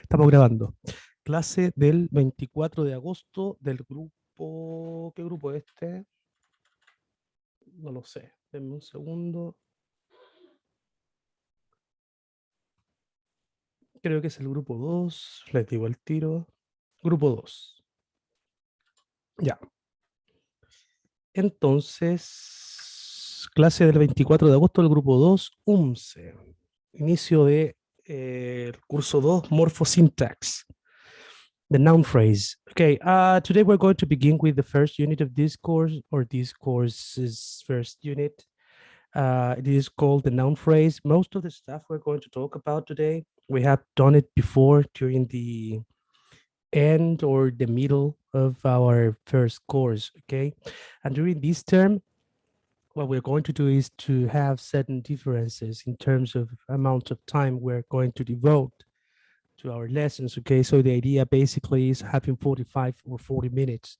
Estamos grabando. Clase del 24 de agosto del grupo... ¿Qué grupo es este? No lo sé. Denme un segundo. Creo que es el grupo 2. Les digo el tiro. Grupo 2. Ya. Entonces, clase del 24 de agosto del grupo 2, UMCE. Inicio de el curso 2, Morphosyntax. The noun phrase. Okay, today we're going to begin with the first unit of this course, or this course's first unit. It is called the noun phrase. Most of the stuff we're going to talk about today, we have done it before during the end or the middle of our first course, okay? And during this term, what we're going to do is to have certain differences in terms of amount of time we're going to devote to our lessons, okay? So the idea basically is having 45 or 40 minutes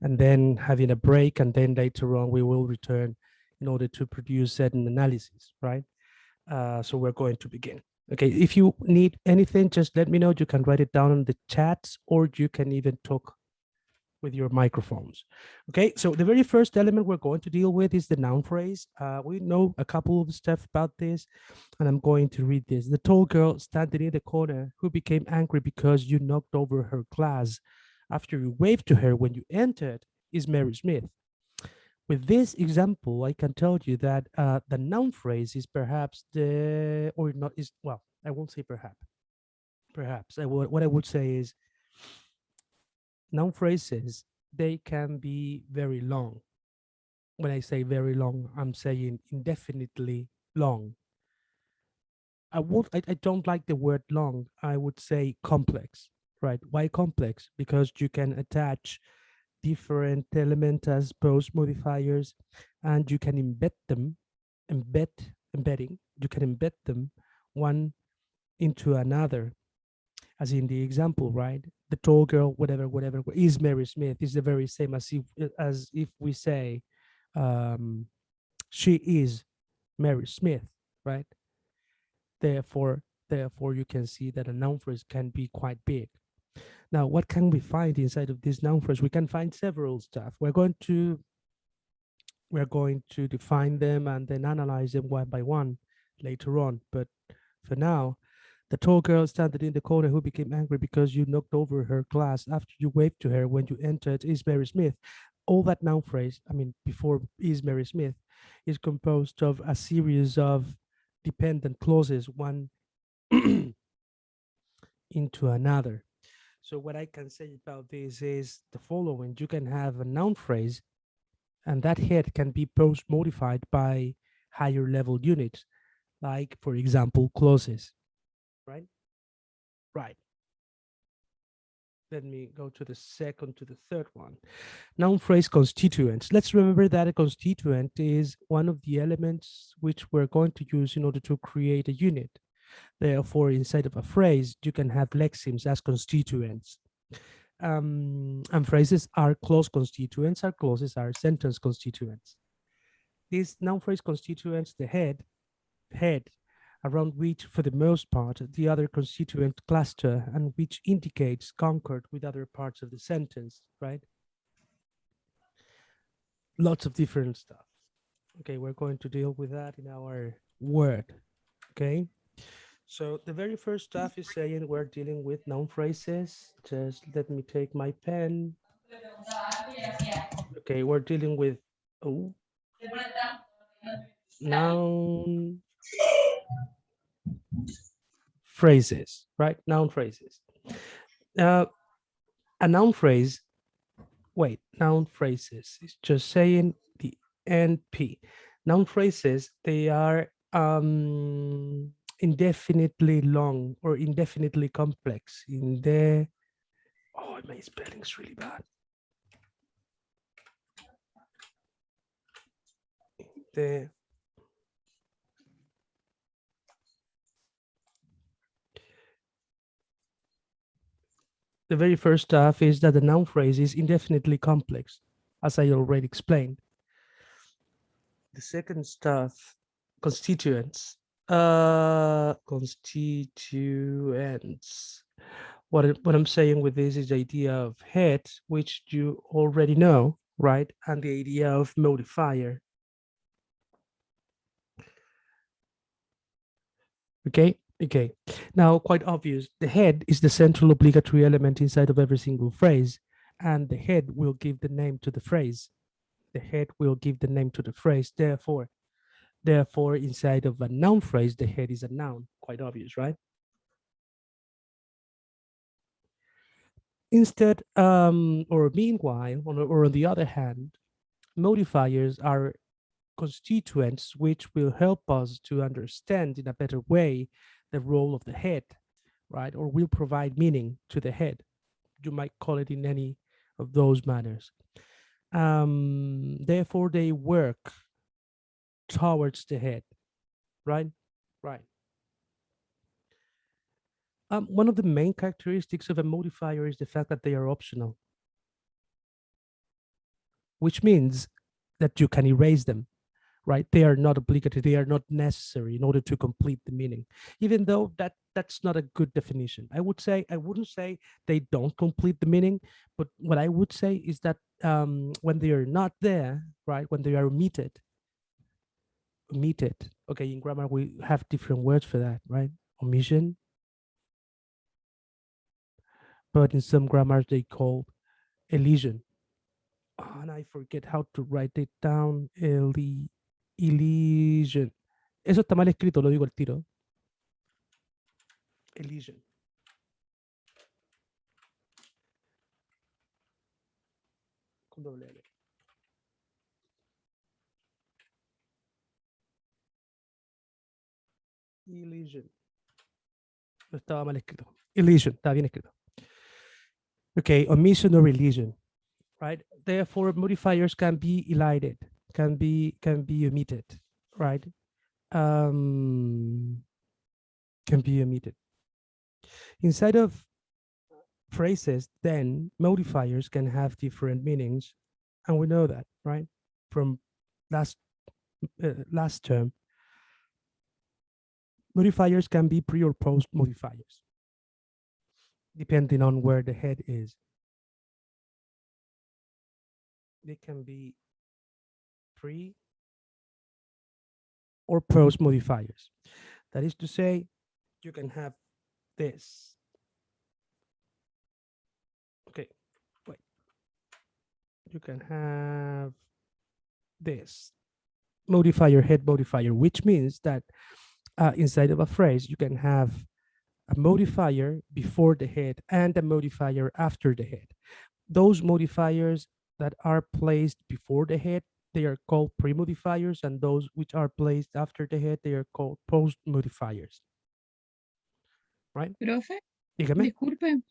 and then having a break, and then later on we will return in order to produce certain analysis, right? So we're going to begin. Okay, if you need anything, just let me know. You can write it down in the chats, or you can even talk with your microphones. Okay, so the very first element we're going to deal with is the noun phrase. We know a couple of stuff about this, and I'm going to read this. The tall girl standing in the corner who became angry because you knocked over her glass after you waved to her when you entered is Mary Smith. With this example, I can tell you that the noun phrase is perhaps the, or not is, well, I won't say perhaps. Perhaps what I would say is noun phrases, they can be very long. When I say very long, I'm saying indefinitely long. I don't like the word long. I would say complex, right? Why complex? Because you can attach different elements as post modifiers, and you can embedding, you can embed them one into another, as in the example, right? The tall girl, whatever, is Mary Smith, is the very same as if we say she is Mary Smith, right? Therefore, you can see that a noun phrase can be quite big. Now, what can we find inside of this noun phrase? We can find several stuff. We're going to define them and then analyze them one by one later on. But for now, the tall girl standing in the corner who became angry because you knocked over her glass after you waved to her when you entered is Mary Smith. All that noun phrase, I mean, before is Mary Smith, is composed of a series of dependent clauses, one into another. So what I can say about this is the following. You can have a noun phrase, and that head can be post modified by higher level units, like, for example, clauses, right? Right. Let me go to the third one. Noun phrase constituents. Let's remember that a constituent is one of the elements which we're going to use in order to create a unit. Therefore, inside of a phrase, you can have lexemes as constituents. And phrases are clause constituents, our clauses are sentence constituents. These noun phrase constituents, the head, around which, for the most part, the other constituent cluster and which indicates concord with other parts of the sentence, right? Lots of different stuff. Okay, we're going to deal with that in our word, okay? So the very first stuff is saying we're dealing with noun phrases. Just let me take my pen. Okay, we're dealing with noun phrases, right? Noun phrases. A noun phrase, noun phrases is just saying the NP. Noun phrases, they are indefinitely long or indefinitely complex. My spelling's really bad. The very first stuff is that the noun phrase is indefinitely complex, as I already explained. The second stuff, constituents. Constituents. What I'm saying with this is the idea of head, which you already know, right? And the idea of modifier. Okay. Now, quite obvious, the head is the central obligatory element inside of every single phrase, and the head will give the name to the phrase. The head will give the name to the phrase. Therefore, inside of a noun phrase, the head is a noun. Quite obvious, right? Instead, or meanwhile, or on the other hand, modifiers are constituents which will help us to understand in a better way the role of the head, right? Or will provide meaning to the head. You might call it in any of those manners. Therefore, they work towards the head, right? Right. One of the main characteristics of a modifier is the fact that they are optional, which means that you can erase them, right? They are not obligatory, they are not necessary in order to complete the meaning, even though that's not a good definition. I wouldn't say they don't complete the meaning, but what I would say is that when they are not there, right, when they are omitted, okay, in grammar we have different words for that, right? Omission, but in some grammars they call elision. And I forget how to write it down. Elision. Eso está mal escrito, lo digo al tiro. Elision. Con doble L. Elision. No estaba mal escrito. Elision, está bien escrito. Okay, omission or elision, right? Therefore, modifiers can be elided, can be omitted, right? Can be omitted. Inside of phrases, then modifiers can have different meanings, and we know that, right? From last term, modifiers can be pre or post modifiers, depending on where the head is. They can be pre or post modifiers. That is to say, you can have this. Okay, wait. You can have this modifier, head modifier, which means that inside of a phrase, you can have a modifier before the head and a modifier after the head. Those modifiers that are placed before the head, they are called pre-modifiers, and those which are placed after the head, they are called post-modifiers. Right? Profe, Dígame. disculpe,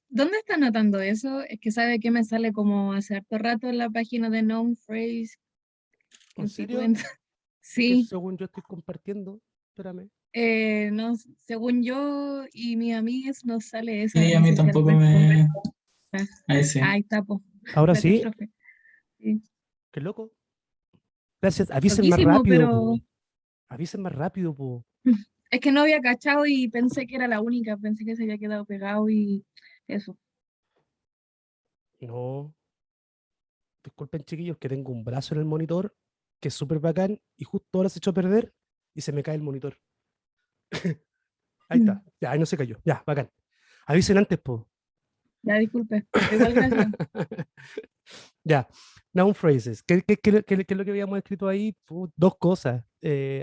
¿dónde está anotando eso? Es que sabe que me sale como hace harto rato en la página de Noun Phrase. ¿En serio? Sí. Que según yo estoy compartiendo, espérame. No, según yo y mis amigas nos sale esa. Sí, a mí tampoco me... Ahí sí. Ahí está, po. Ahora Gracias, sí. profe. Sí. Qué loco. Gracias. Avisen Loquísimo, más rápido. pero... Avisen más rápido, po. Es que no había cachado y pensé que era la única. Pensé que se había quedado pegado y eso. No. Disculpen, chiquillos, que tengo un brazo en el monitor que es súper bacán y justo ahora se echó a perder y se me cae el monitor. Ahí está. Ya, ahí no se cayó. Ya, bacán. Avisen antes, po. Ya, disculpe. Igual, gracias. Ya, noun phrases. ¿Qué es lo que habíamos escrito ahí? Dos cosas.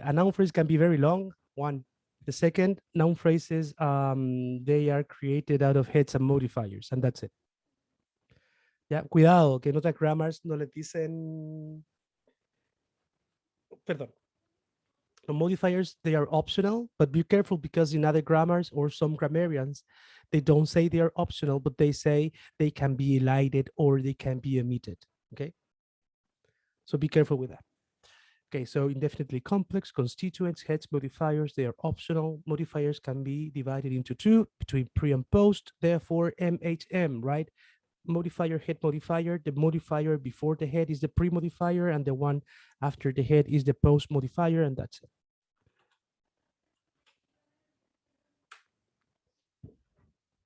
A noun phrase can be very long. One. The second, noun phrases, they are created out of heads and modifiers, and that's it. Ya, cuidado, que en otras grammars no les dicen. Perdón. The modifiers, they are optional, but be careful because in other grammars or some grammarians, they don't say they are optional, but they say they can be elided or they can be omitted, okay? So be careful with that. Okay, so indefinitely complex, constituents, heads, modifiers, they are optional. Modifiers can be divided into two, between pre and post, therefore MHM, right? Modifier, head modifier. The modifier before the head is the pre modifier, and the one after the head is the post modifier, and that's it.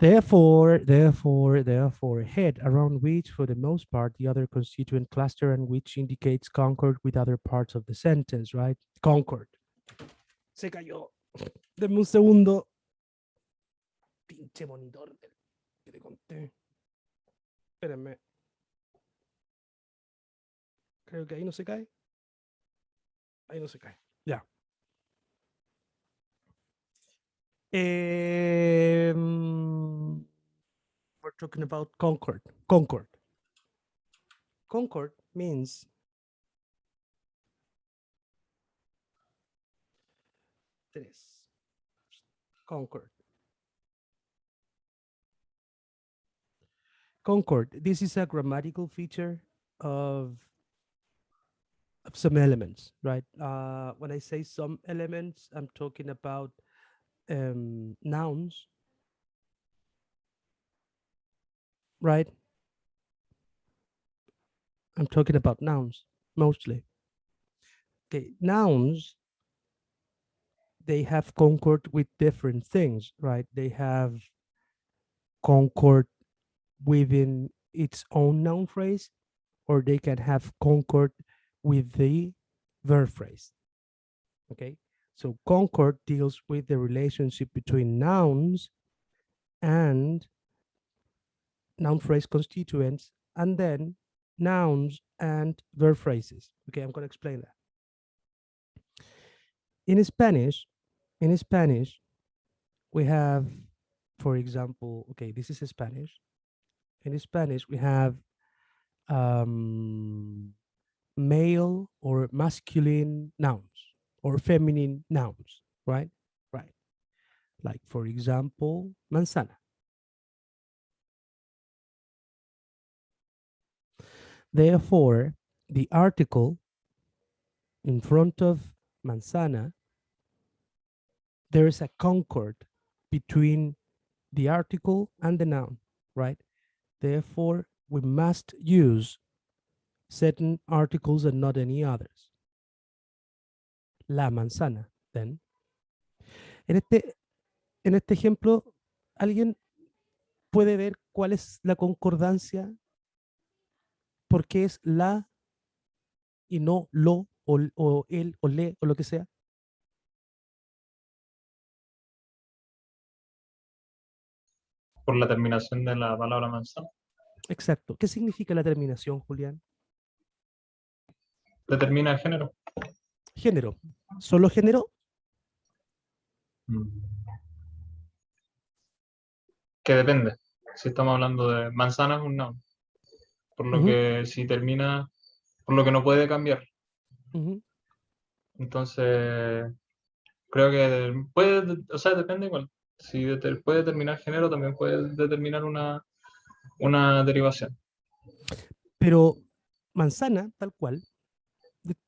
Therefore, head, around which, for the most part, the other constituent cluster and which indicates concord with other parts of the sentence, right? Concord. Se cayó. Denme un segundo. Pinche monitor que te conté. Espérenme. Creo que ahí no se cae. Ahí no se cae. Ya. We're talking about Concord. Concord. Concord means tres. Concord. Concord. This is a grammatical feature of some elements, right? When I say some elements, I'm talking about nouns, right? I'm talking about nouns mostly. Okay, nouns, they have concord with different things, right? They have concord within its own noun phrase, or they can have concord with the verb phrase. Okay, so concord deals with the relationship between nouns and noun phrase constituents, and then nouns and verb phrases. Okay, I'm going to explain that. In Spanish, we have, for example, okay, this is Spanish. In Spanish, we have male or masculine nouns or feminine nouns, right? Right. Like, for example, manzana. Therefore, the article in front of manzana, there is a concord between the article and the noun, right? Therefore, we must use certain articles and not any others. La manzana, then. En este ejemplo, ¿alguien puede ver cuál es la concordancia? ¿Por qué es la y no lo o el o le o lo que sea? Por la terminación de la palabra manzana. Exacto. ¿Qué significa la terminación, Julián? Determina el género. Género. ¿Solo género? Que depende. Si estamos hablando de manzana es un noun. Por lo que si termina, por lo que no puede cambiar. Entonces, creo que puede, o sea, depende igual. Si puede determinar género, también puede determinar una derivación. Pero manzana, tal cual,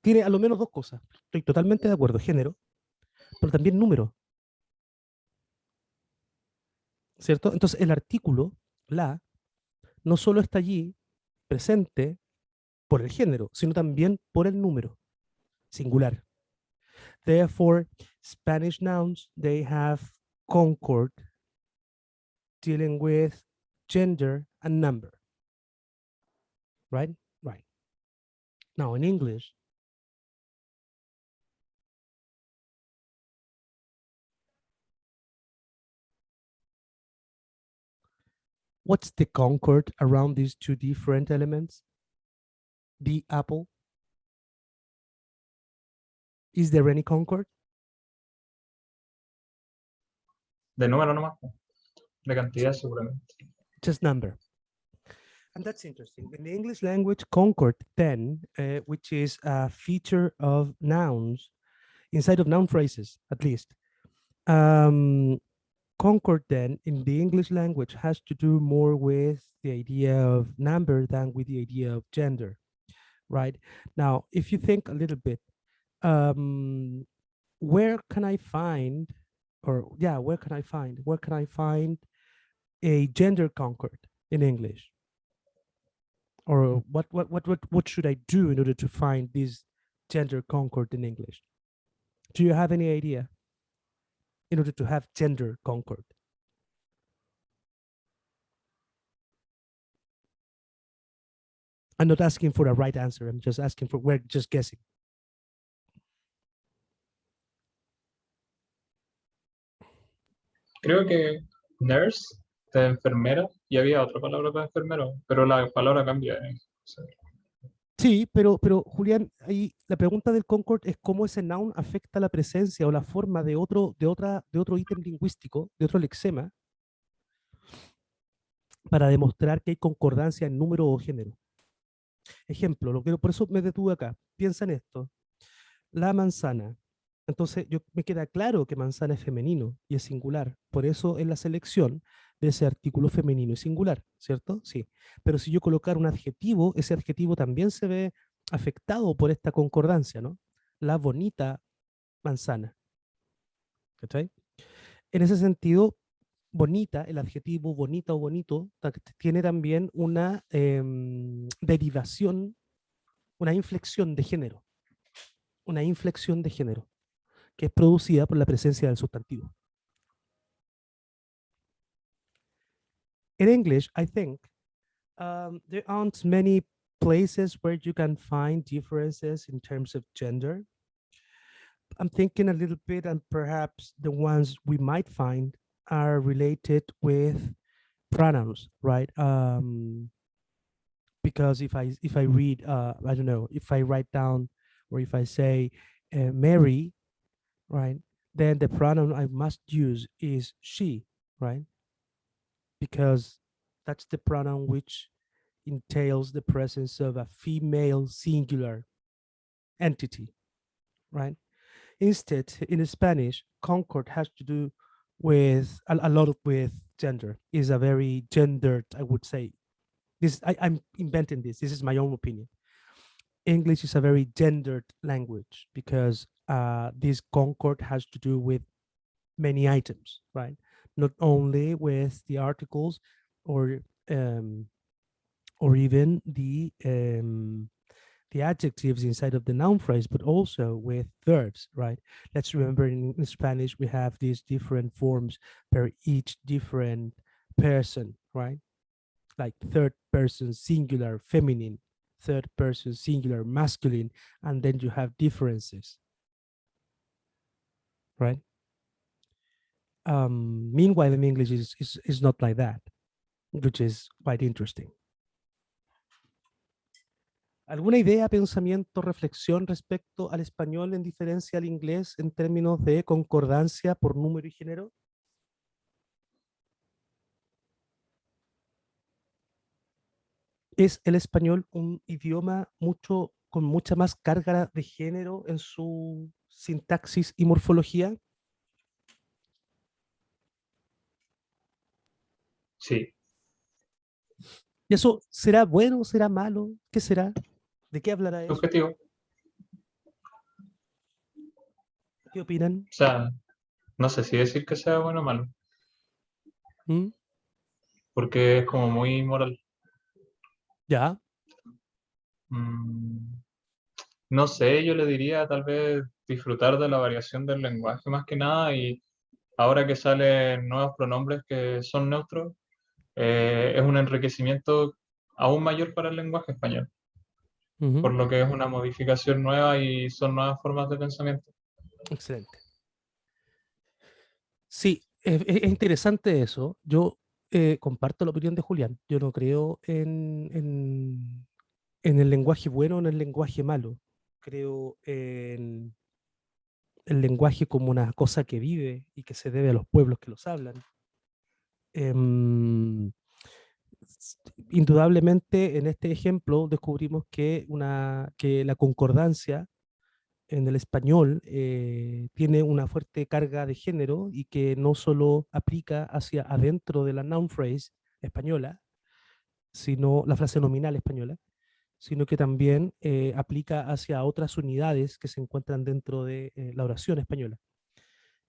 tiene a lo menos dos cosas. Estoy totalmente de acuerdo, género, pero también número. ¿Cierto? Entonces, el artículo, la, no solo está allí presente por el género, sino también por el número, singular. Therefore, Spanish nouns, they have concord dealing with gender and number. Right? Right. Now, in English, what's the concord around these two different elements? The apple. Is there any concord? De número nomás. De cantidad seguramente. Just number. And that's interesting. In the English language, concord then, which is a feature of nouns, inside of noun phrases, at least. Concord then, in the English language, has to do more with the idea of number than with the idea of gender, right? Now, if you think a little bit, where can I find, where can I find a gender concord in English? Or what should I do in order to find this gender concord in English? Do you have any idea? In order to have gender concord. I'm not asking for a right answer. I'm just asking for, we're just guessing. Creo que nurse de enfermera y había otra palabra para enfermero, pero la palabra cambia. Sí. Sí, pero Julián, ahí la pregunta del Concord es cómo ese noun afecta la presencia o la forma de otro ítem lingüístico, de otro lexema, para demostrar que hay concordancia en número o género. Ejemplo, por eso me detuve acá. Piensa en esto. La manzana. Entonces, me queda claro que manzana es femenino y es singular. Por eso en la selección de ese artículo femenino y singular, ¿cierto? Sí. Pero si yo colocar un adjetivo, ese adjetivo también se ve afectado por esta concordancia, ¿no? La bonita manzana. ¿Cachai? En ese sentido, bonita, el adjetivo bonita o bonito, tiene también una derivación, una inflexión de género. Una inflexión de género, que es producida por la presencia del sustantivo. In English, I think there aren't many places where you can find differences in terms of gender. I'm thinking a little bit, and perhaps the ones we might find are related with pronouns, right? Because if I read, I don't know, if I write down or if I say Mary, right, then the pronoun I must use is she, right? Because that's the pronoun which entails the presence of a female singular entity, right? Instead, in Spanish, Concord has to do with a lot of with gender. Is a very gendered, I would say. I'm inventing this. This is my own opinion. English is a very gendered language because this Concord has to do with many items, right? Not only with the articles or even the adjectives inside of the noun phrase, but also with verbs, right? Let's remember in Spanish we have these different forms per each different person, right? Like third person singular feminine, third person singular masculine, and then you have differences, right? Meanwhile, in English is not like that, which is quite interesting. ¿Alguna idea, pensamiento, reflexión respecto al español en diferencia al inglés en términos de concordancia por número y género? ¿Es el español un idioma con mucha más carga de género en su sintaxis y morfología? Sí. ¿Y eso será bueno, será malo? ¿Qué será? ¿De qué hablará eso? Subjetivo. ¿Qué opinan? O sea, no sé si decir que sea bueno o malo, ¿Mm? porque es como muy moral. ¿Ya? No sé, yo le diría tal vez disfrutar de la variación del lenguaje más que nada, y ahora que salen nuevos pronombres que son neutros, es un enriquecimiento aún mayor para el lenguaje español, por lo que es una modificación nueva y son nuevas formas de pensamiento. Excelente. Sí, es interesante eso. Yo comparto la opinión de Julián. Yo no creo en el lenguaje bueno o en el lenguaje malo. Creo en el lenguaje como una cosa que vive y que se debe a los pueblos que los hablan. Em, Indudablemente, en este ejemplo descubrimos que la concordancia en el español tiene una fuerte carga de género y que no solo aplica hacia adentro de la noun phrase española, sino la frase nominal española, sino que también aplica hacia otras unidades que se encuentran dentro de la oración española.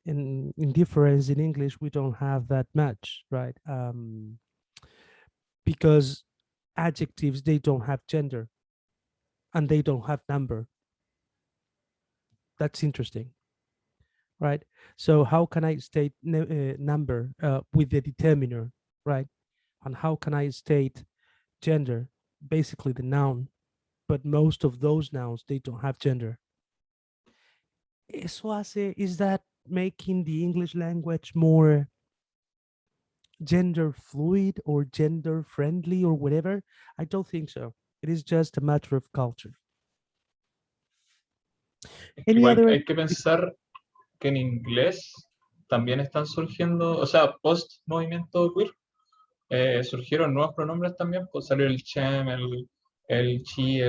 In difference in English, we don't have that much, right? Because adjectives, they don't have gender and they don't have number. That's interesting, right? So how can I state number with the determiner, right? And how can I state gender basically the noun, but most of those nouns, they don't have gender. Is that making the English language more gender fluid or gender friendly or whatever? I don't think so. It is just a matter of culture. Es que Any igual other? hay que pensar que en inglés también están surgiendo, o sea, post movimiento queer, surgieron nuevos pronombres también, pues salió el chem, el chi,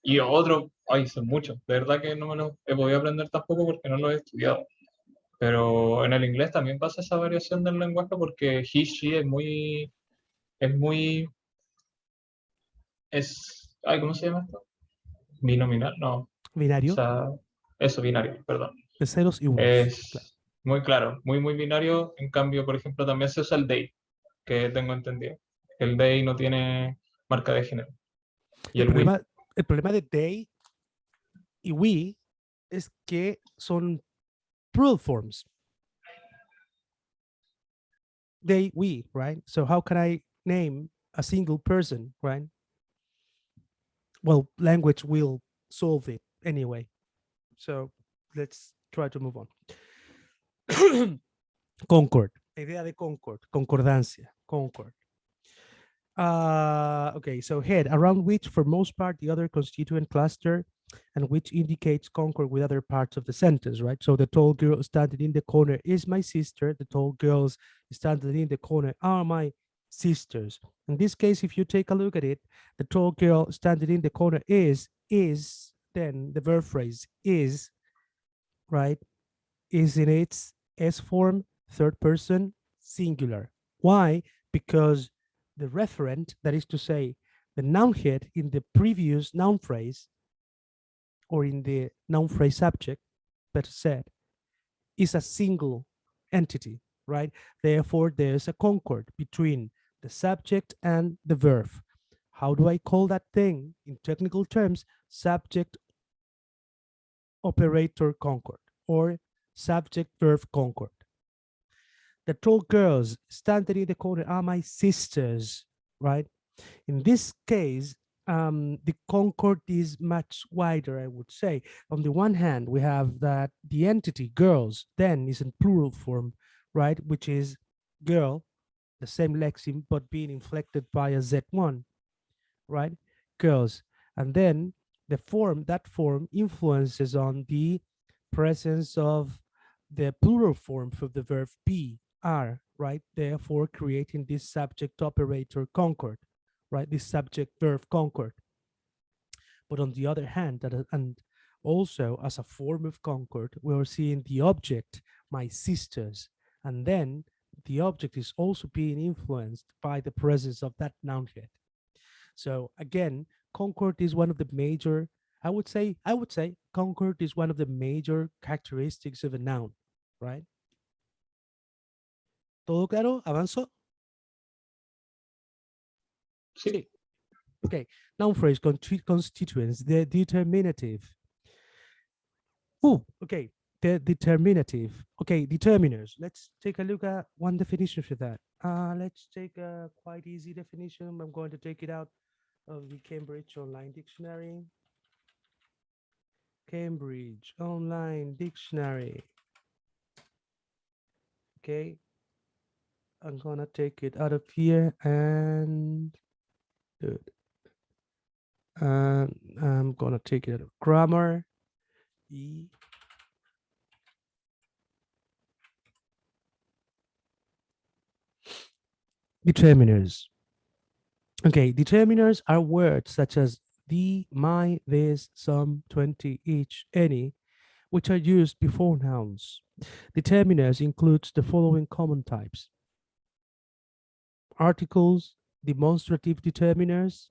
y otro, ay, son muchos, de verdad que no me los he podido aprender tampoco porque no los he estudiado. Pero en el inglés también pasa esa variación del lenguaje porque he, she es muy, ay, ¿cómo se llama esto? Binominal, no, o Binario, sea, eso, binario, perdón. de ceros y unos. Claro. Es muy claro, muy binario. En cambio, por ejemplo, también se usa el they, que tengo entendido. El they no tiene marca de género. Y el we. El problema de they y we es que son plural forms. They, we, right? So how can I name a single person, right? Well, language will solve it anyway. So let's try to move on. Concord. La idea de Concord. Concordancia. Concord. Okay, so head, around which for most part the other constituent cluster and which indicates concord with other parts of the sentence, right? So the tall girl standing in the corner is my sister. The tall girls standing in the corner are my sisters. In this case, if you take a look at it, the tall girl standing in the corner is, then the verb phrase is, right, is in its S form, third person, singular. Why? Because the referent, that is to say, the noun head in the previous noun phrase, or in the noun phrase subject, better said, is a single entity, right? Therefore, there's a concord between the subject and the verb. How do I call that thing? In technical terms, subject operator concord, or subject verb concord. The tall girls standing in the corner are my sisters, right? In this case, the concord is much wider, I would say. On the one hand, we have that the entity girls then is in plural form, right? Which is girl, the same lexeme, but being inflected by a Z1, right? Girls. And then that form influences on the presence of the plural form for the verb be, are, right? Therefore, creating this subject operator concord, right? This subject verb concord. But on the other hand, and also as a form of concord, we're seeing the object, my sisters, and then the object is also being influenced by the presence of that noun head. So again, concord is one of the major, I would say concord is one of the major characteristics of a noun, right? ¿Todo claro? ¿Avanzo? Sí. Okay, noun phrase, constituents, the determinative. Oh, okay, the determinative. Okay, determiners. Let's take a look at one definition for that. Let's take a quite easy definition. I'm going to take it out of the Cambridge Online Dictionary. Cambridge Online Dictionary. Okay, I'm gonna take it out of here and good. And I'm gonna take it out of grammar. Determiners. Okay, determiners are words such as the, my, this, some, 20, each, any, which are used before nouns. Determiners includes the following common types: articles, demonstrative determiners,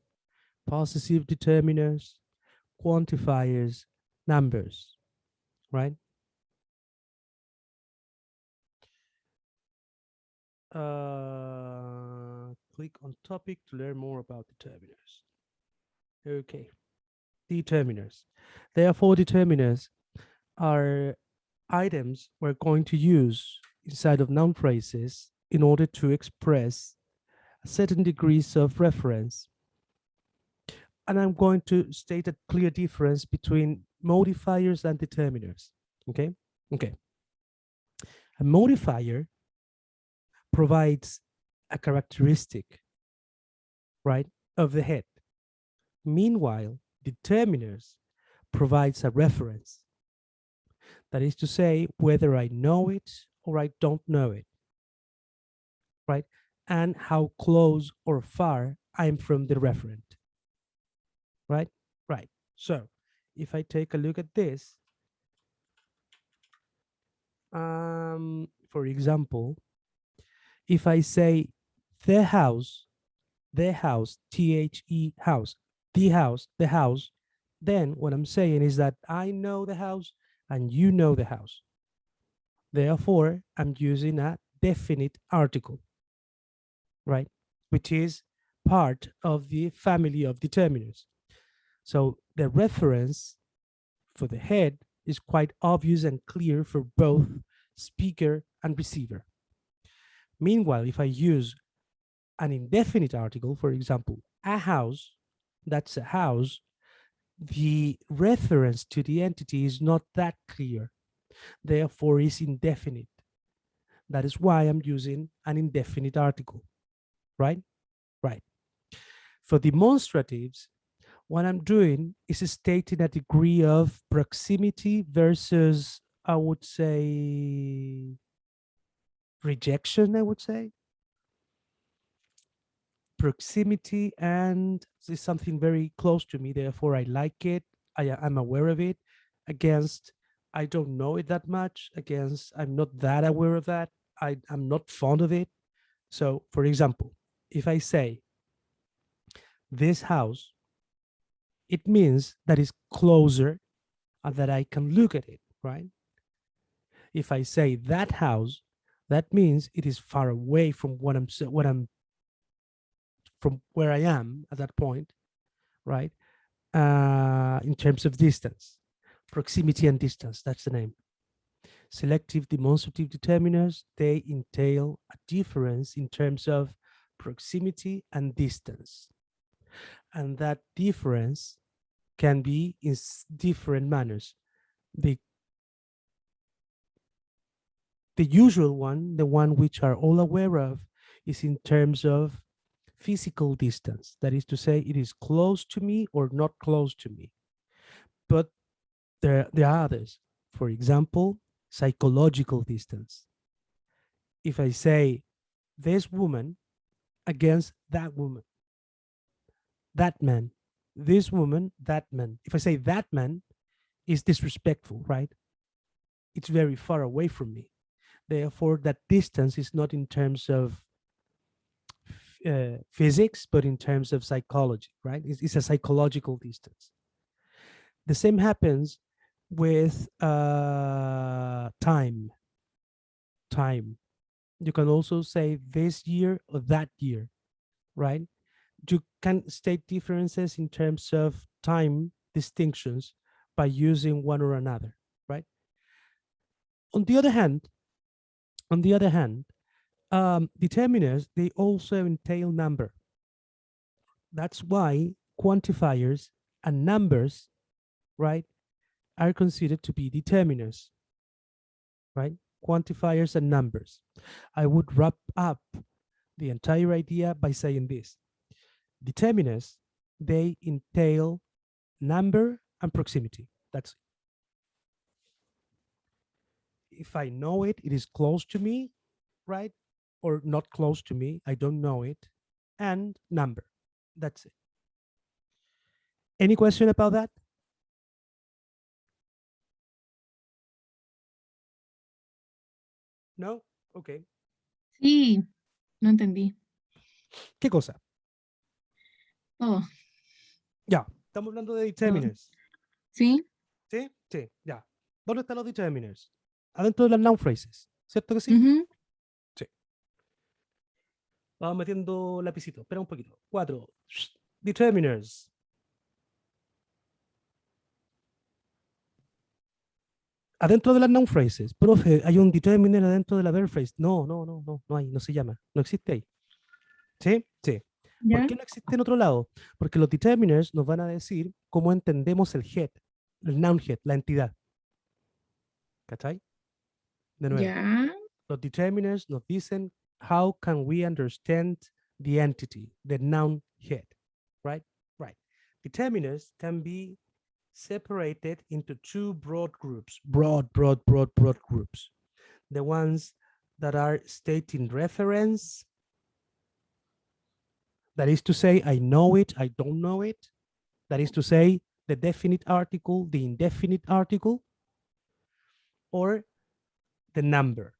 possessive determiners, quantifiers, numbers, right? Click on topic to learn more about determiners. Okay, determiners. Therefore, determiners are items we're going to use inside of noun phrases in order to express certain degrees of reference and I'm going to state a clear difference between modifiers and determiners. Okay? Okay. A modifier provides a characteristic, right, of the head. Meanwhile, determiners provides a reference. That is to say, whether I know it or I don't know it, right? And how close or far I'm from the referent, right? Right. So if I take a look at this, for example, if I say the house, T-H-E, house, the house, then what I'm saying is that I know the house and you know the house. Therefore, I'm using a definite article, right? Which is part of the family of determiners. So the reference for the head is quite obvious and clear for both speaker and receiver. Meanwhile, if I use an indefinite article, for example, a house, that's a house, the reference to the entity is not that clear. Therefore, it's indefinite. That is why I'm using an indefinite article, right? Right. For demonstratives, what I'm doing is stating a degree of proximity versus, I would say, rejection, I would say. Proximity and is something very close to me, therefore I like it, I'm aware of it, against I don't know it that much, against I'm not that aware of that, I'm not fond of it. So for example, if I say this house, it means that it's closer and that I can look at it, right? If I say that house, that means it is far away from from where I am at that point, right? In terms of distance, proximity and distance, that's the name. Selective demonstrative determiners, they entail a difference in terms of proximity and distance. And that difference can be in different manners. The usual one, the one which are all aware of, is in terms of physical distance. That is to say, it is close to me or not close to me. But there are others. For example, psychological distance. If I say this woman against that woman, that man, this woman, that man. If I say that man, is disrespectful, right? It's very far away from me. Therefore, that distance is not in terms of physics, but in terms of psychology, right? It's a psychological distance. The same happens with time. Time. You can also say this year or that year, right? You can state differences in terms of time distinctions by using one or another, right? On the other hand, determiners, they also entail number. That's why quantifiers and numbers, right, are considered to be determiners, right? Quantifiers and numbers. I would wrap up the entire idea by saying this. Determiners, they entail number and proximity. That's it. If I know it, it is close to me, right? Or not close to me, I don't know it. And number. That's it. Any question about that? No? Okay. Sí, no entendí. ¿Qué cosa? Todo. Ya, estamos hablando de determiners. ¿Sí? ¿Sí? Sí, ya. ¿Dónde están los determiners? Adentro de las noun phrases, ¿cierto que sí? Ujú. Sí. Vamos metiendo lapicito. Espera un poquito. 4. Determiners. Adentro de las noun phrases. Profe, hay un determiner adentro de la verb phrase. No hay, no se llama. No existe ahí. ¿Sí? Sí. ¿Ya? ¿Por qué no existe en otro lado? Porque los determiners nos van a decir cómo entendemos el head, el noun head, la entidad. ¿Cachai? De nuevo, ¿Ya? los determiners nos dicen how can we understand the entity, the noun head, right? Right. Determiners can be separated into two broad groups, broad groups. The ones that are stating reference, that is to say, I know it, I don't know it. That is to say, the definite article, the indefinite article, or the number,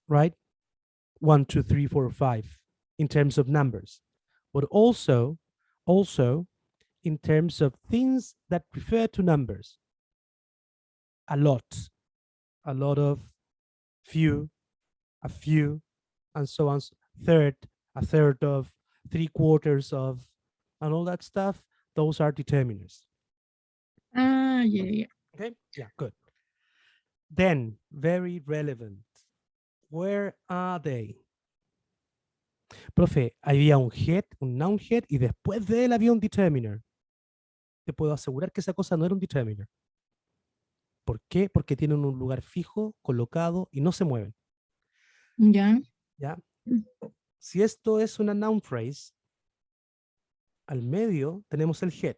right? 1, 2, 3, 4, 5 in terms of numbers, but also in terms of things that refer to numbers. A lot of, few, a few, and so on. Third, a third of, 3/4 of, and all that stuff. Those are determiners. Ah, ya, ya. Okay, yeah, good. Then, very relevant. Where are they? Profe, había un head, un noun head, y después de él había un determiner. Te puedo asegurar que esa cosa no era un determiner. ¿Por qué? Porque tienen un lugar fijo, colocado, y no se mueven. Ya. ¿Ya? Si esto es una noun phrase, al medio tenemos el head.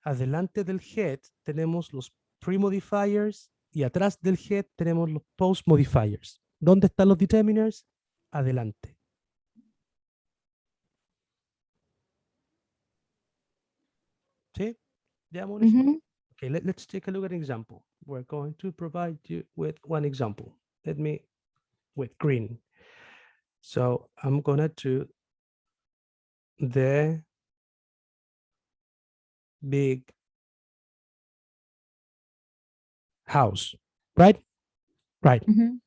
Adelante del head tenemos los pre-modifiers y atrás del head tenemos los post-modifiers. ¿Dónde están los determiners? Adelante. ¿Sí? ¿Ya, Monish? Ujú. Okay, let's take a look at an example. We're going to provide you with one example. Let me, with green. So I'm gonna do the big house, right? Right. Ujú.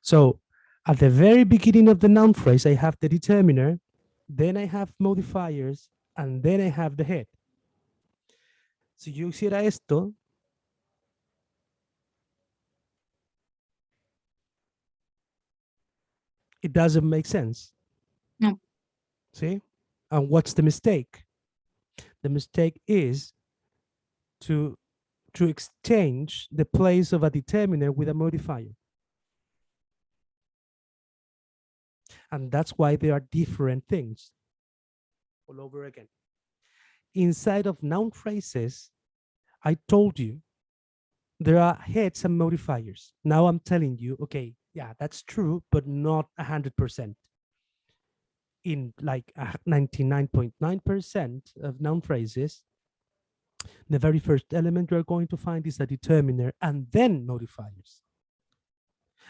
So at the very beginning of the noun phrase, I have the determiner, then I have modifiers, and then I have the head. Si yo hiciera esto, it doesn't make sense. No. See? And what's the mistake? The mistake is to exchange the place of a determiner with a modifier. And that's why they are different things. All over again. Inside of noun phrases, I told you there are heads and modifiers. Now I'm telling you, okay, yeah, that's true, but not 100%. In like 99.9% of noun phrases, the very first element you're going to find is a determiner and then modifiers.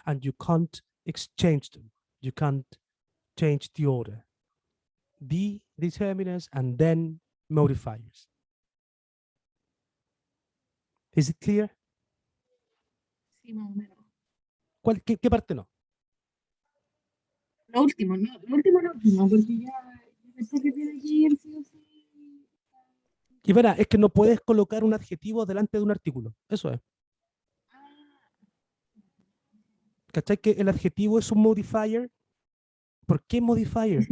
And you can't exchange them. You can't change the order. The determiners and then modifiers. Is it clear? Sí, más o menos. ¿Qué parte no? Lo último, no, lo último, porque ya pensé que tiene que ir sí o sí. Y verá, es que no puedes colocar un adjetivo delante de un artículo. Eso es. ¿Cachai? Que el adjetivo es un modifier. ¿Por qué modifier?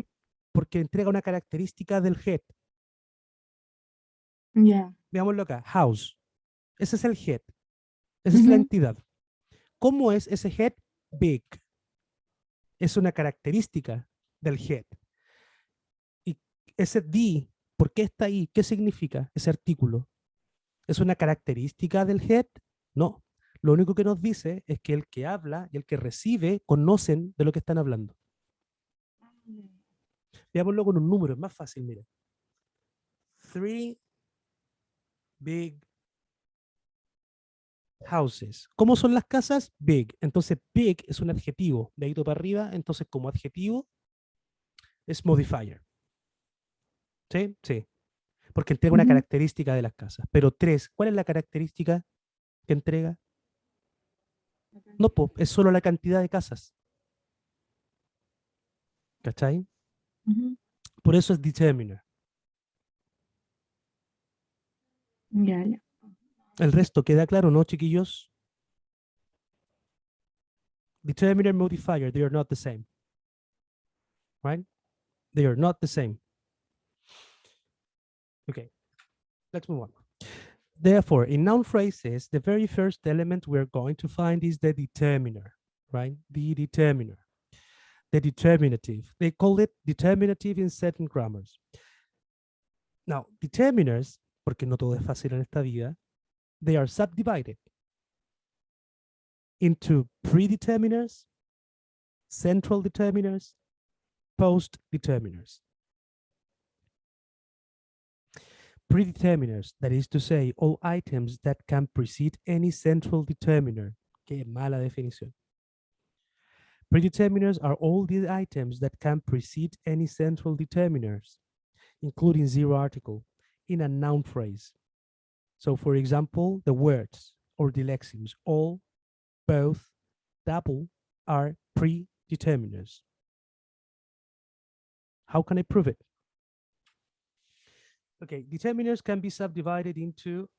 Porque entrega una característica del head. Ya. Veámoslo acá. House. Ese es el head. Esa es la entidad. ¿Cómo es ese head? Big. Es una característica del head. Y ese the, ¿por qué está ahí? ¿Qué significa ese artículo? ¿Es una característica del head? No. Lo único que nos dice es que el que habla y el que recibe conocen de lo que están hablando. Veámoslo con un número, es más fácil, mira. 3 big houses. ¿Cómo son las casas? Big. Entonces, big es un adjetivo. De ahí para arriba, entonces como adjetivo es modifier. ¿Sí? Sí. Porque entrega una característica de las casas. Pero 3, ¿cuál es la característica que entrega? No, es solo la cantidad de casas. ¿Cachai? Por eso es determiner. Ya, ya. El resto queda claro, ¿no, chiquillos? Determiner, modifier, they are not the same. right? They are not the same. Okay, let's move on. Therefore, in noun phrases, the very first element we're going to find is the determiner, right? The determiner, the determinative. They call it determinative in certain grammars. Now, determiners, porque no todo es fácil en esta vida, they are subdivided into predeterminers, central determiners, post-determiners. Predeterminers, that is to say, all items that can precede any central determiner. Qué mala definición. Predeterminers are all the items that can precede any central determiners, including zero article, in a noun phrase. So, for example, the words or the lexemes, all, both, double, are predeterminers. How can I prove it? Okay, determiners can be subdivided into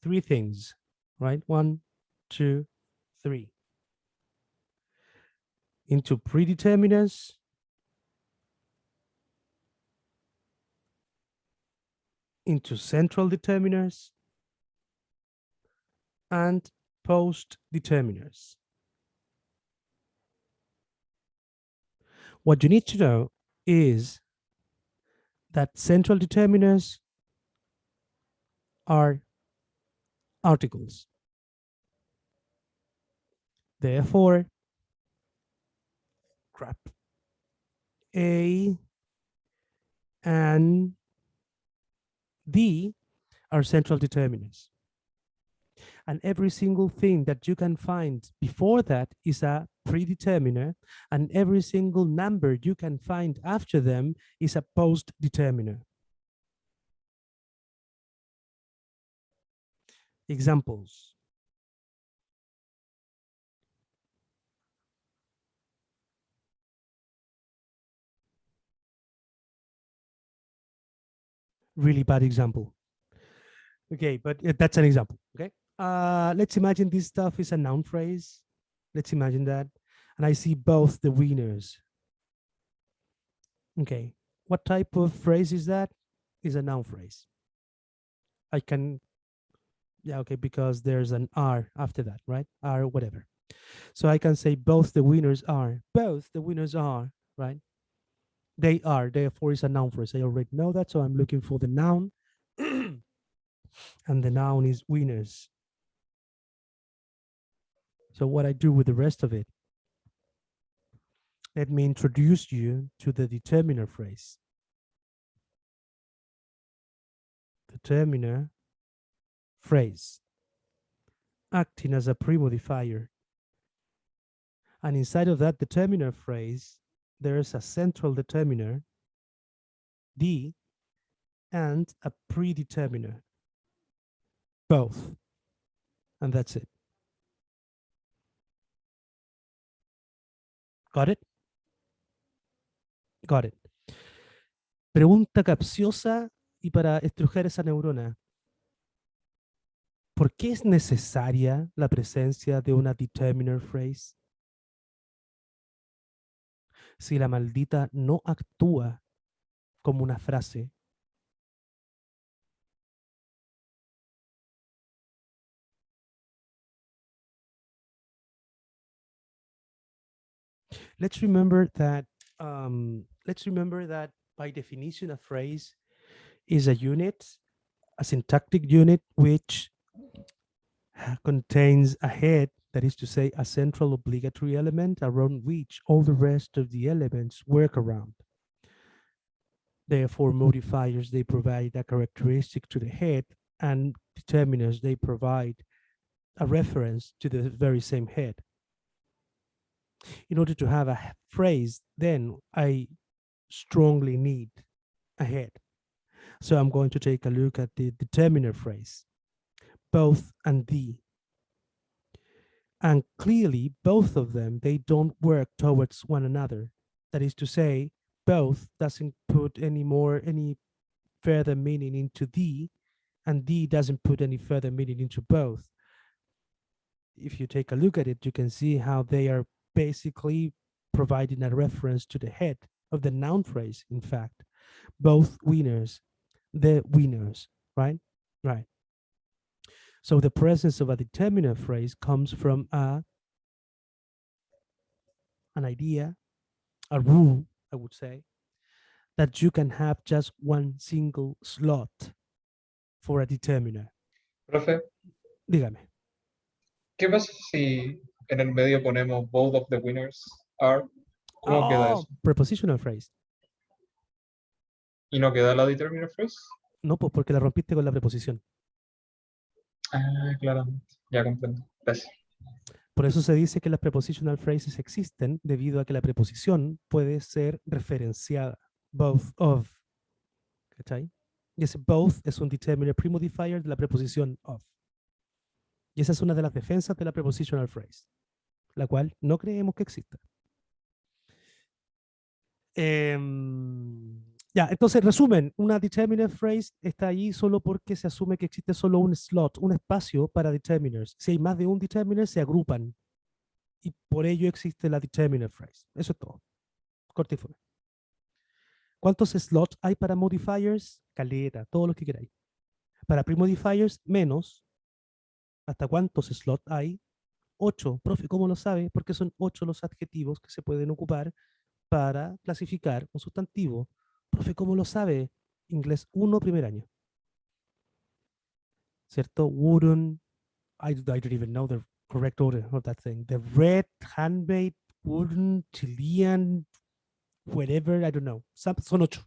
three things, right? 1, 2, 3. Into predeterminers, into central determiners, and post determiners. What you need to know is that central determiners are articles. Therefore, crap. A and D are central determiners. And every single thing that you can find before that is a predeterminer, and every single number you can find after them is a post-determiner. Examples. Really bad example. Okay, but that's an example, okay? Let's imagine this stuff is a noun phrase. Let's imagine that. And I see both the winners. Okay, what type of phrase is that? Is a noun phrase. I can, yeah, okay, because there's an R after that, right? R, whatever. So I can say both the winners are, right? They are, therefore is a noun phrase. I already know that, so I'm looking for the noun. And the noun is winners. So what I do with the rest of it, let me introduce you to the determiner phrase. Determiner phrase, acting as a premodifier. And inside of that determiner phrase, there's a central determiner, D, and a predeterminer, both. And that's it. Got it? Got it. Pregunta capciosa y para estrujar esa neurona. ¿Por qué es necesaria la presencia de una determiner phrase? Si la maldita no actúa como una frase. Let's remember that by definition, a phrase is a unit, a syntactic unit, which contains a head, that is to say, a central obligatory element around which all the rest of the elements work around. Therefore, modifiers, they provide a characteristic to the head, and determiners, they provide a reference to the very same head. In order to have a phrase, then I strongly need a head. So I'm going to take a look at the determiner phrase, both and the. And clearly, both of them, they don't work towards one another. That is to say, both doesn't put any further meaning into the, and the doesn't put any further meaning into both. If you take a look at it, you can see how they are basically providing a reference to the head of the noun phrase, in fact. Both winners, the winners, right? Right. So the presence of a determiner phrase comes from an idea, a rule, I would say, that you can have just one single slot for a determiner. Profe, Dígame. ¿qué pasa si en el medio ponemos both of the winners are? ¿Cómo queda eso? Prepositional phrase. ¿Y no queda la determiner phrase? No, pues porque la rompiste con la preposición. Ah, claro, ya comprendo. Gracias. Por eso se dice que las prepositional phrases existen debido a que la preposición puede ser referenciada. Both of. ¿Cachai? Y ese both es un determiner premodifier de la preposición of. Y esa es una de las defensas de la prepositional phrase, la cual no creemos que exista. Ya, entonces, resumen, una determinate phrase está ahí solo porque se asume que existe solo un slot, un espacio para determiners. Si hay más de un determiner, se agrupan. Y por ello existe la determinate phrase. Eso es todo. Corto y fome. ¿Cuántos slots hay para modifiers? Caleta, todos los que queráis. Para premodifiers, menos. ¿Hasta cuántos slots hay? 8. Profe, ¿cómo lo sabe? Porque son 8 los adjetivos que se pueden ocupar para clasificar un sustantivo. Profe, ¿cómo lo sabe? Inglés 1, primer año. ¿Cierto? Wooden, I don't even know the correct order of that thing. The red, handmade, wooden, Chilean, whatever, I don't know. Son 8.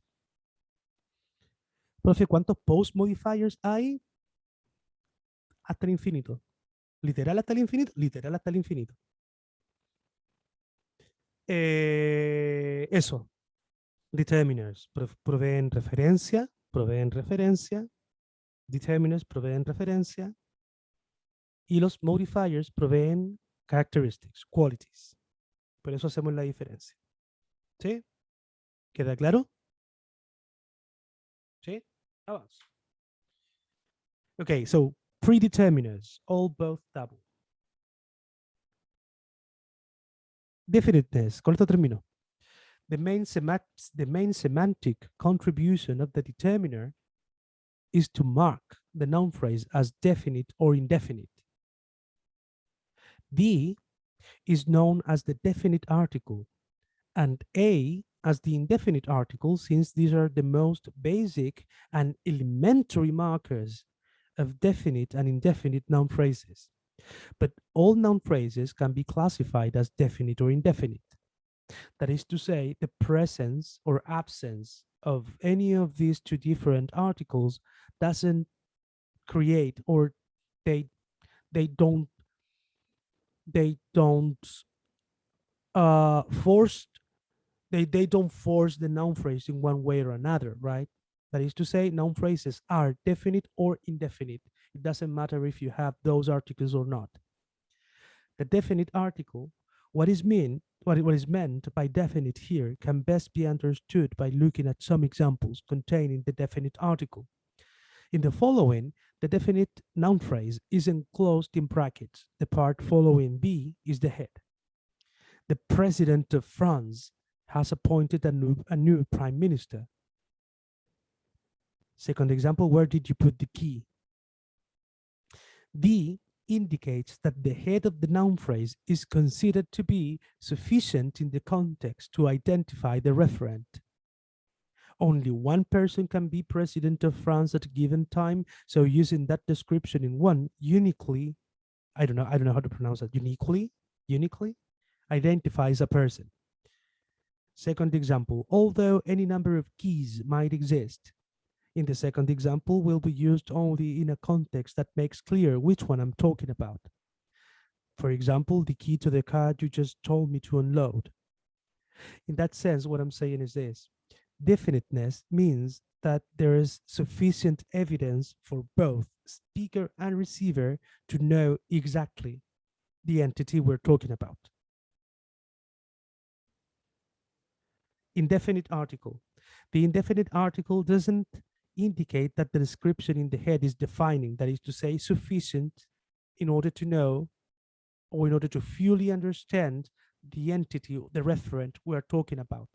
Profe, ¿cuántos post modifiers hay? Hasta el infinito. ¿Literal hasta el infinito? Literal hasta el infinito. Eso. Determiners proveen referencia. Determiners proveen referencia. Y los modifiers proveen characteristics, qualities. Por eso hacemos la diferencia. ¿Sí? ¿Queda claro? ¿Sí? Vamos. Okay, so predeterminers, all both double. Definiteness, con esto termino. The main semantic contribution of the determiner is to mark the noun phrase as definite or indefinite. D is known as the definite article, and A as the indefinite article, since these are the most basic and elementary markers of definite and indefinite noun phrases. But all noun phrases can be classified as definite or indefinite. That is to say, the presence or absence of any of these two different articles doesn't create, or they don't force the noun phrase in one way or another, right? That is to say, noun phrases are definite or indefinite. It doesn't matter if you have those articles or not. The definite article, what is meant by definite here can best be understood by looking at some examples containing the definite article. In the following, the definite noun phrase is enclosed in brackets. The part following B is the head. The president of France has appointed a new prime minister. Second example, where did you put the key? D indicates that the head of the noun phrase is considered to be sufficient in the context to identify the referent. Only one person can be president of France at a given time, so using that description in one uniquely, I don't know how to pronounce that, uniquely identifies a person. Second example, although any number of keys might exist, in the second example will be used only in a context that makes clear which one I'm talking about. For example, the key to the car you just told me to unload. In that sense, what I'm saying is this: definiteness means that there is sufficient evidence for both speaker and receiver to know exactly the entity we're talking about. Indefinite article. The indefinite article doesn't indicate that the description in the head is defining, that is to say, sufficient in order to know or in order to fully understand the entity, the referent we're talking about.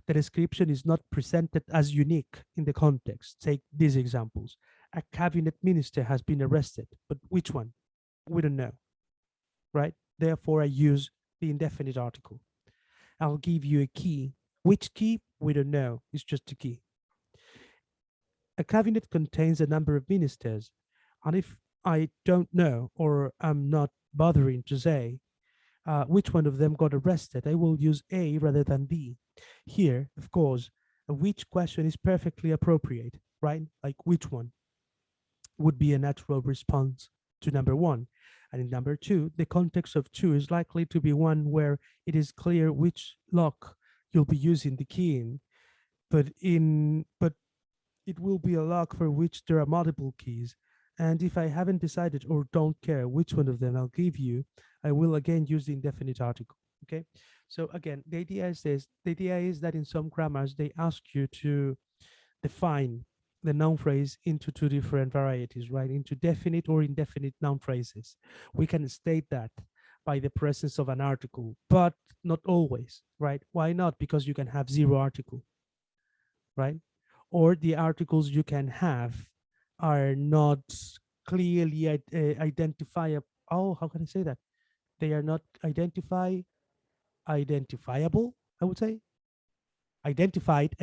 The description is not presented as unique in the context. Take these examples. A cabinet minister has been arrested, but which one? We don't know, right? Therefore, I use the indefinite article. I'll give you a key. Which key? We don't know. It's just a key. A cabinet contains a number of ministers, and if I don't know or I'm not bothering to say which one of them got arrested, I will use A rather than B. Here, of course, a which question is perfectly appropriate, right? Like which one would be a natural response to number one. And in number two, the context of two is likely to be one where it is clear which lock you'll be using the key in, but it will be a lock for which there are multiple keys. And if I haven't decided or don't care which one of them I'll give you, I will again use the indefinite article. Okay. So again, the idea is that in some grammars, they ask you to define the noun phrase into two different varieties, right? Into definite or indefinite noun phrases. We can state that by the presence of an article, but not always, right? Why not? Because you can have zero article, right? Or the articles you can have are not clearly identifiable. Oh, how can I say that? They are not identifiable, I would say. Identified.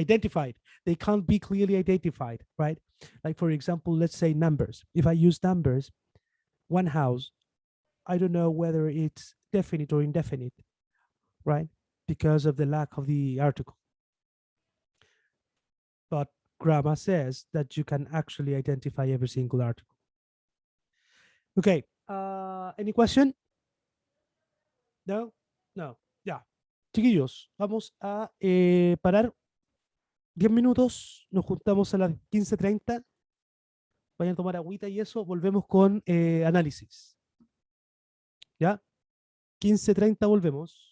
They can't be clearly identified, right? Like, for example, let's say numbers. If I use numbers, one house, I don't know whether it's definite or indefinite, right? Because of the lack of the article. But grammar says that you can actually identify every single article. Okay. Any question? No? No. Ya. Chiquillos, vamos a parar 10 minutos. Nos juntamos a las 15:30. Vayan a tomar agüita y eso. Volvemos con análisis. ¿Ya? 15:30 volvemos.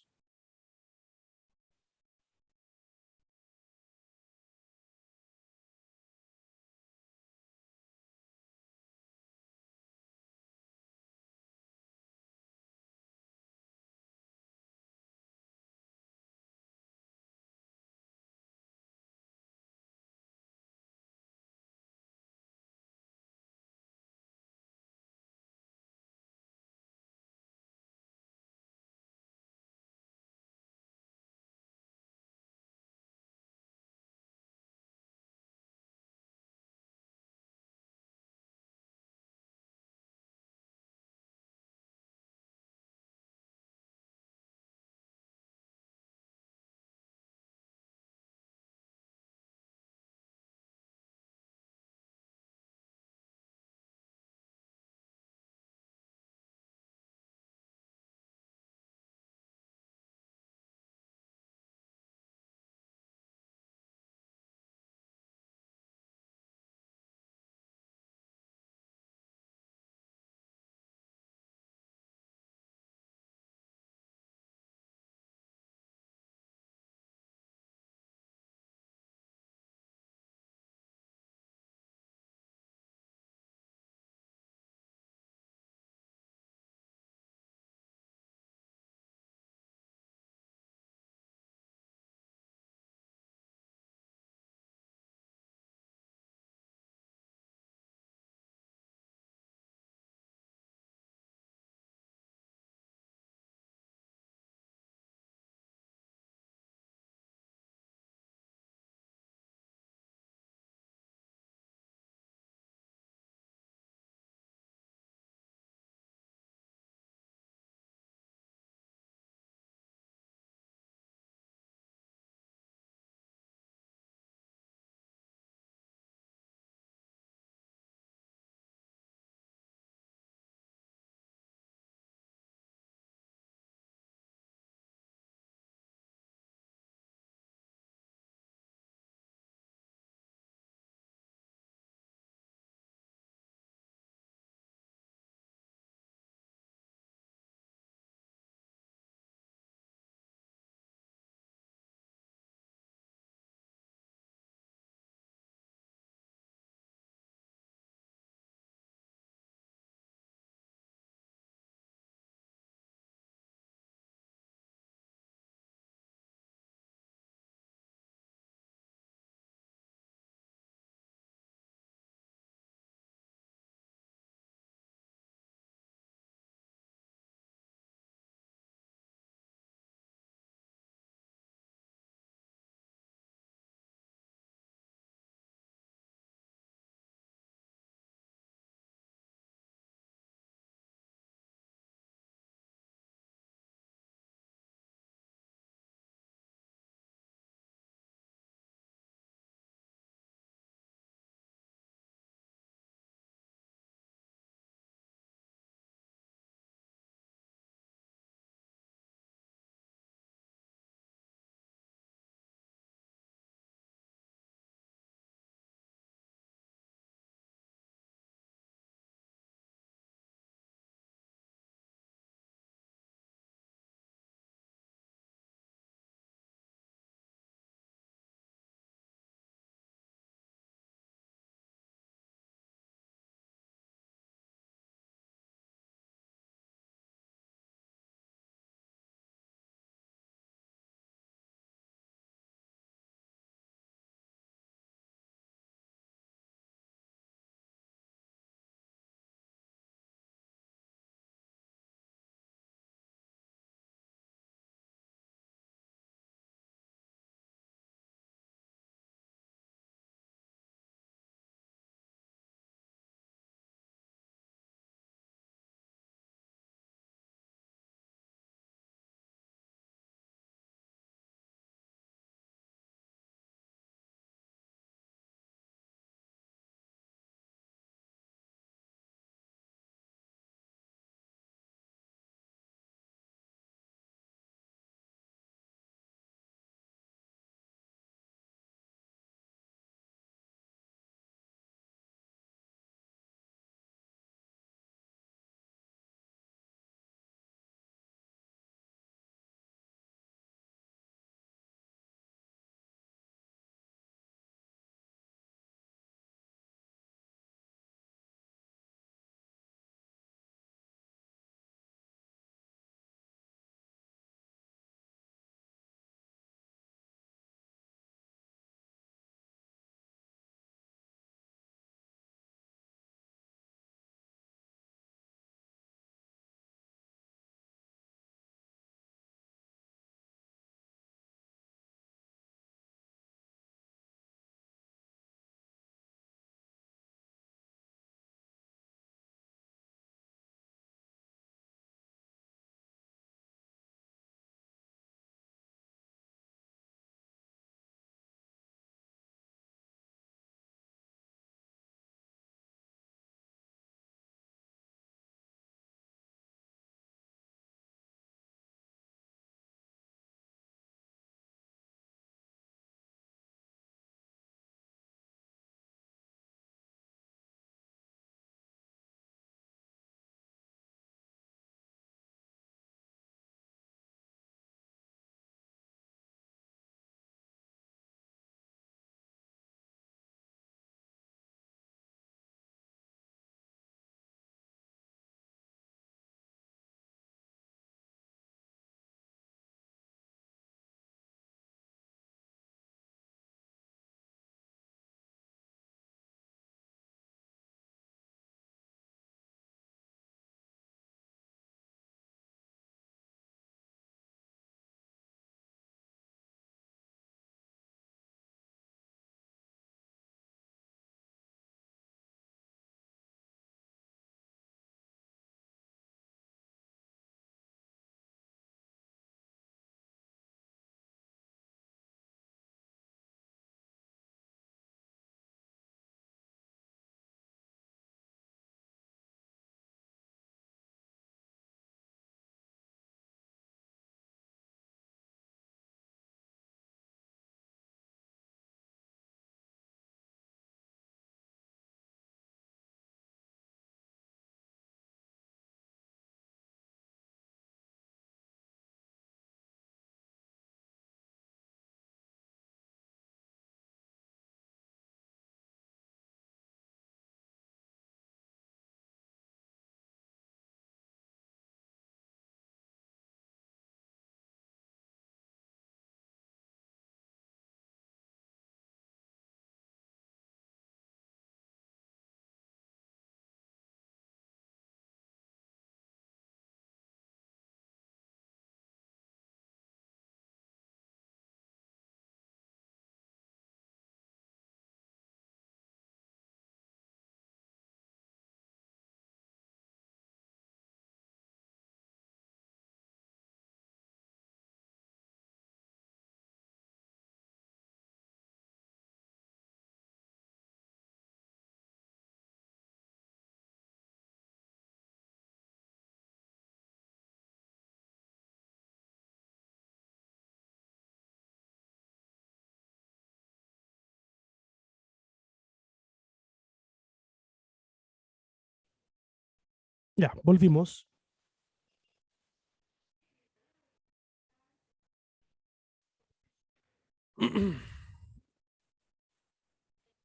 Ya, volvimos.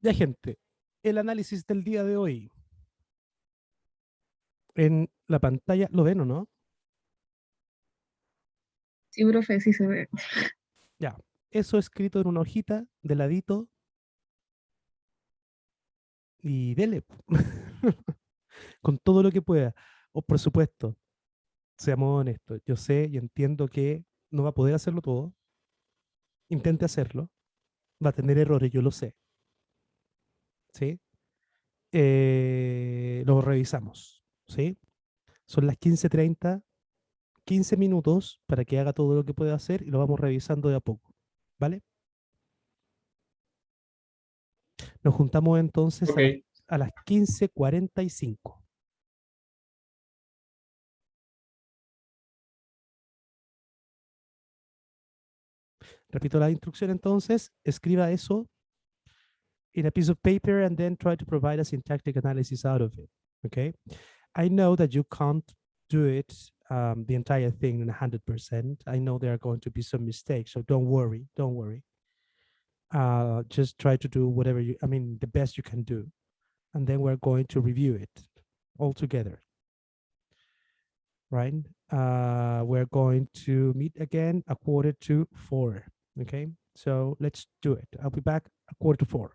Ya, gente, el análisis del día de hoy. En la pantalla, ¿lo ven o no? Sí, profe, sí se ve. Ya, eso escrito en una hojita, de ladito, y dele. Con todo lo que pueda. O por supuesto, seamos honestos, yo sé y entiendo que no va a poder hacerlo todo. Intente hacerlo. Va a tener errores, yo lo sé. ¿Sí? Lo revisamos. ¿Sí? Son las 15:30, 15 minutos para que haga todo lo que pueda hacer y lo vamos revisando de a poco. ¿Vale? Nos juntamos entonces Ok, a las 15:45. Repito la instrucción entonces, escriba eso in a piece of paper and then try to provide a syntactic analysis out of it. Okay. I know that you can't do it the entire thing in 100%. I know there are going to be some mistakes, so don't worry. Don't worry. Just try to do whatever the best you can do. And then we're going to review it all together. Right? We're going to meet again 3:45. Okay. So let's do it. I'll be back 3:45.